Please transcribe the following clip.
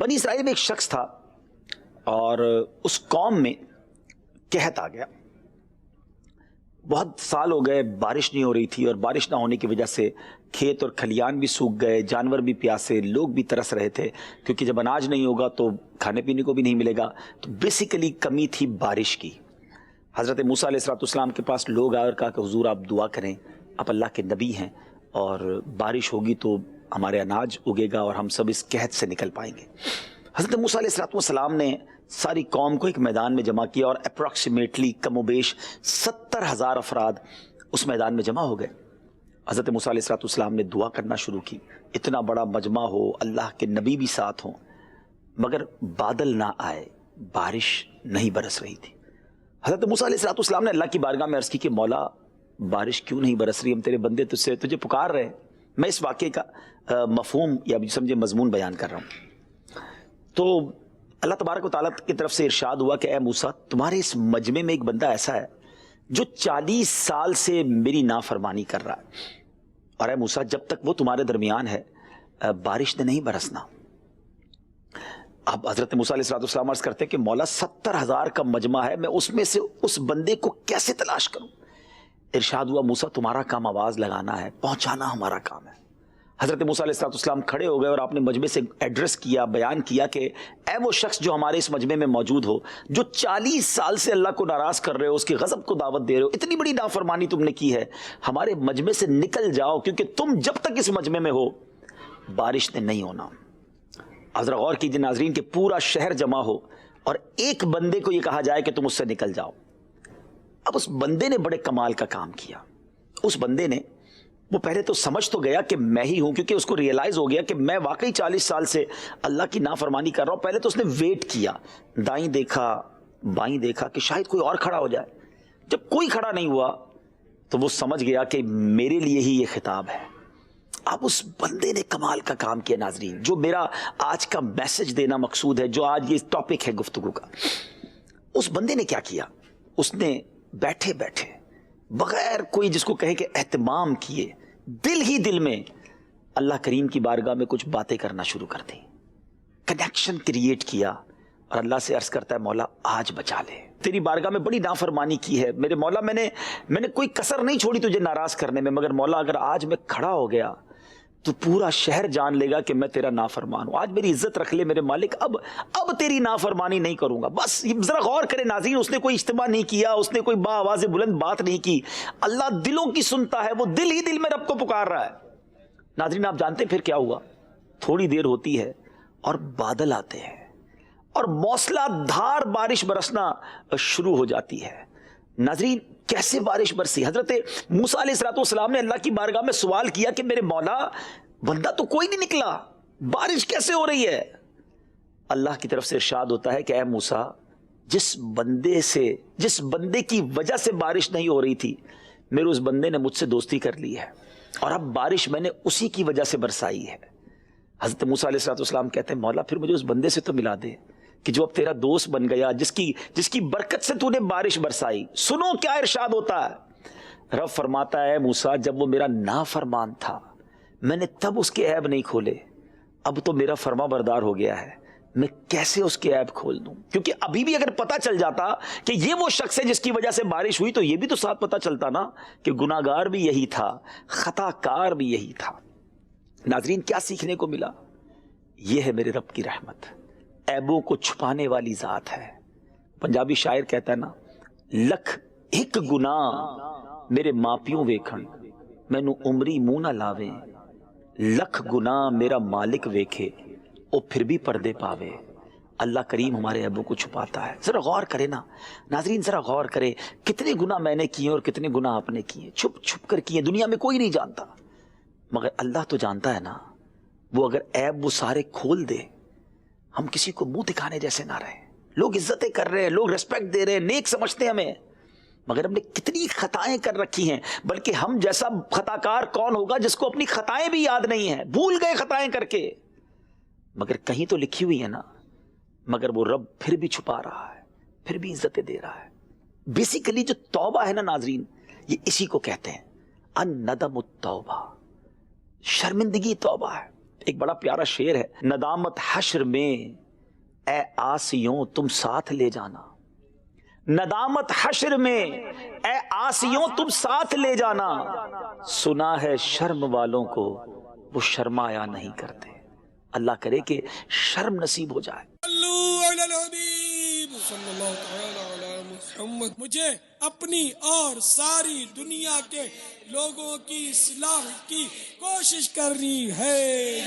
بنی اسرائیل میں ایک شخص تھا اور اس قوم میں قحط آ گیا. بہت سال ہو گئے بارش نہیں ہو رہی تھی، اور بارش نہ ہونے کی وجہ سے کھیت اور کھلیان بھی سوکھ گئے، جانور بھی پیاسے، لوگ بھی ترس رہے تھے، کیونکہ جب اناج نہیں ہوگا تو کھانے پینے کو بھی نہیں ملے گا. تو بیسیکلی کمی تھی بارش کی. حضرت موسیٰ علیہ السلام کے پاس لوگ آئے اور کہا کہ حضور آپ دعا کریں، آپ اللہ کے نبی ہیں اور بارش ہوگی تو ہمارے اناج اگے گا اور ہم سب اس قحط سے نکل پائیں گے. حضرت موسیٰ علیہ السلام نے ساری قوم کو ایک میدان میں جمع کیا اور اپروکسیمیٹلی کم و بیش 70,000 افراد اس میدان میں جمع ہو گئے. حضرت موسیٰ علیہ السلام نے دعا کرنا شروع کی. اتنا بڑا مجمع ہو، اللہ کے نبی بھی ساتھ ہوں، مگر بادل نہ آئے، بارش نہیں برس رہی تھی. حضرت موسیٰ علیہ السلام نے اللہ کی بارگاہ میں عرض کی کہ مولا بارش کیوں نہیں برس رہی؟ ہم تیرے بندے تجھے پکار رہے ہیں. میں اس واقعے کا مفہوم یا سمجھے مضمون بیان کر رہا ہوں. تو اللہ تبارک و تعالیٰ کی طرف سے ارشاد ہوا کہ اے موسیٰ، تمہارے اس مجمع میں ایک بندہ ایسا ہے جو 40 سال سے میری نافرمانی کر رہا ہے، اور اے موسیٰ جب تک وہ تمہارے درمیان ہے بارش نے نہیں برسنا. اب حضرت موسیٰ علیہ السلام عرض کرتے کہ مولا 70,000 کا مجمع ہے، میں اس میں سے اس بندے کو کیسے تلاش کروں؟ ارشاد ہوا موسیٰ تمہارا کام آواز لگانا ہے، پہنچانا ہمارا کام ہے. حضرت موسیٰ علیہ السلام کھڑے ہو گئے اور آپ نے مجمع سے ایڈریس کیا، بیان کیا کہ اے وہ شخص جو ہمارے اس مجمع میں موجود ہو، جو 40 سال سے اللہ کو ناراض کر رہے ہو، اس کی غضب کو دعوت دے رہے ہو، اتنی بڑی نافرمانی تم نے کی ہے، ہمارے مجمع سے نکل جاؤ، کیونکہ تم جب تک اس مجمع میں ہو بارش نے نہیں ہونا. حضرت غور کیجیے ناظرین کہ پورا شہر جمع ہو اور ایک بندے کو یہ کہا جائے کہ تم اس سے نکل جاؤ. اب اس بندے نے بڑے کمال کا کام کیا. اس بندے نے وہ پہلے تو سمجھ تو گیا کہ میں ہی ہوں، کیونکہ اس کو ریئلائز ہو گیا کہ میں واقعی 40 سال سے اللہ کی نافرمانی کر رہا ہوں. پہلے تو اس نے ویٹ کیا، دائیں دیکھا بائیں دیکھا کہ شاید کوئی اور کھڑا ہو جائے. جب کوئی کھڑا نہیں ہوا تو وہ سمجھ گیا کہ میرے لیے ہی یہ خطاب ہے. اب اس بندے نے کمال کا کام کیا ناظرین، جو میرا آج کا میسج دینا مقصود ہے، جو آج یہ ٹاپک ہے گفتگو کا. اس بندے نے کیا کیا؟ اس نے بیٹھے بیٹھے بغیر کوئی جس کو کہے کہ اہتمام کیے، دل ہی دل میں اللہ کریم کی بارگاہ میں کچھ باتیں کرنا شروع کر دی، کنیکشن کریٹ کیا، اور اللہ سے عرض کرتا ہے مولا آج بچا لے، تیری بارگاہ میں بڑی نافرمانی کی ہے میرے مولا، میں نے کوئی کسر نہیں چھوڑی تجھے ناراض کرنے میں، مگر مولا اگر آج میں کھڑا ہو گیا تو پورا شہر جان لے گا کہ میں تیرا نافرمان ہوں. آج میری عزت رکھ لے میرے مالک، اب تیری نافرمانی نہیں کروں گا. بس ذرا غور کرے ناظرین، اس نے کوئی اجتماع نہیں کیا، اس نے کوئی با آواز بلند بات نہیں کی. اللہ دلوں کی سنتا ہے، وہ دل ہی دل میں رب کو پکار رہا ہے. ناظرین آپ جانتے ہیں پھر کیا ہوا؟ تھوڑی دیر ہوتی ہے اور بادل آتے ہیں اور موسلا دھار بارش برسنا شروع ہو جاتی ہے. ناظرین کیسے بارش برسی؟ حضرت موسیٰ علیہ السلام نے اللہ کی بارگاہ میں سوال کیا کہ میرے مولا بندہ تو کوئی نہیں نکلا، بارش کیسے ہو رہی ہے؟ اللہ کی طرف سے ارشاد ہوتا ہے کہ اے موسیٰ جس بندے کی وجہ سے بارش نہیں ہو رہی تھی، میرے اس بندے نے مجھ سے دوستی کر لی ہے، اور اب بارش میں نے اسی کی وجہ سے برسائی ہے. حضرت موسیٰ علیہ السلام کہتے ہیں مولا پھر مجھے اس بندے سے تو ملا دے کہ جو اب تیرا دوست بن گیا، جس کی برکت سے تو نے بارش برسائی. سنو کیا ارشاد ہوتا ہے. رب فرماتا ہے موسیٰ جب وہ میرا نافرمان تھا میں نے تب اس کے عیب نہیں کھولے، اب تو میرا فرما بردار ہو گیا ہے، میں کیسے اس کے عیب کھول دوں؟ کیونکہ ابھی بھی اگر پتا چل جاتا کہ یہ وہ شخص ہے جس کی وجہ سے بارش ہوئی، تو یہ بھی تو ساتھ پتا چلتا نا کہ گناہگار بھی یہی تھا، خطا کار بھی یہی تھا. ناظرین کیا سیکھنے کو ملا؟ یہ ہے میرے رب کی رحمت، عیبوں کو چھپانے والی ذات ہے. پنجابی شاعر کہتا ہے نا، لکھ ایک گناہ میرے ماپیوں ویکھن مینوں عمری منہ نہ لاویں، لکھ گناہ میرا مالک ویکھے او پھر بھی پردے پاوے. اللہ کریم ہمارے عیبوں کو چھپاتا ہے. ذرا غور کرے نا ناظرین، ذرا غور کرے کتنے گناہ میں نے کیے اور کتنے گناہ آپ نے کیے، چھپ چھپ کر کیے، دنیا میں کوئی نہیں جانتا، مگر اللہ تو جانتا ہے نا. وہ اگر عیب وہ سارے کھول دے، ہم کسی کو منہ دکھانے جیسے نہ رہے. لوگ عزتیں کر رہے ہیں، لوگ ریسپیکٹ دے رہے ہیں، نیک سمجھتے ہیں ہمیں، مگر ہم نے کتنی خطائیں کر رکھی ہیں. بلکہ ہم جیسا خطا کار کون ہوگا جس کو اپنی خطائیں بھی یاد نہیں ہیں، بھول گئے خطائیں کر کے، مگر کہیں تو لکھی ہوئی ہے نا. مگر وہ رب پھر بھی چھپا رہا ہے، پھر بھی عزتیں دے رہا ہے. بیسیکلی جو توبہ ہے نا ناظرین، یہ اسی کو کہتے ہیں ان ندم التوبہ، شرمندگی توبہ ہے. ایک بڑا پیارا شعر ہے، ندامت حشر میں اے آسیوں تم ساتھ لے جانا، ندامت حشر میں اے آسیوں تم ساتھ لے جانا، سنا ہے شرم والوں کو وہ شرمایا نہیں کرتے۔ اللہ کرے کہ شرم نصیب ہو جائے۔ صلو علی الحبیب صلی اللہ تعالی علی محمد۔ مجھے اپنی اور ساری دنیا کے لوگوں کی اصلاح کی کوشش کرنی ہے۔